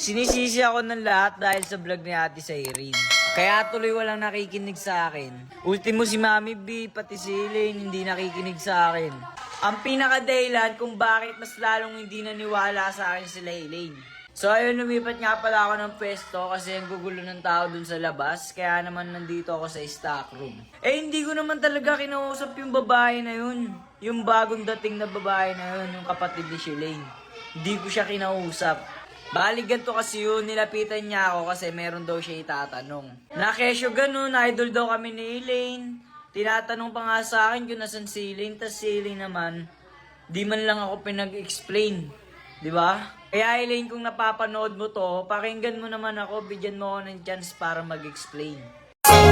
Sinisisi ako ng lahat dahil sa vlog ni Ate Cyrene. Kaya tuloy walang nakikinig sa akin. Ultimo si Mami B, pati si Elaine hindi nakikinig sa akin. Ang pinaka-dahilan kung bakit mas lalong hindi naniwala sa akin sila Elaine. So ayun, lumipat nga pala ako ng pwesto kasi ang gugulo ng tao dun sa labas. Kaya naman nandito ako sa stock room. Eh hindi ko naman talaga kinausap yung babae na yun. Yung bagong dating na babae na yun, yung kapatid ni Elaine. Hindi ko siya kinausap. Bali ganito kasi yun, nilapitan niya ako kasi meron daw siya itatanong. Nakesyo ganun, idol daw kami ni Elaine. Tinatanong pa nga sa akin kung nasan si Elaine, tas si Elaine naman, di man lang ako pinag-explain. Diba? Kaya Elaine, kung napapanood mo to, pakinggan mo naman ako, bigyan mo ako ng chance para mag-explain. I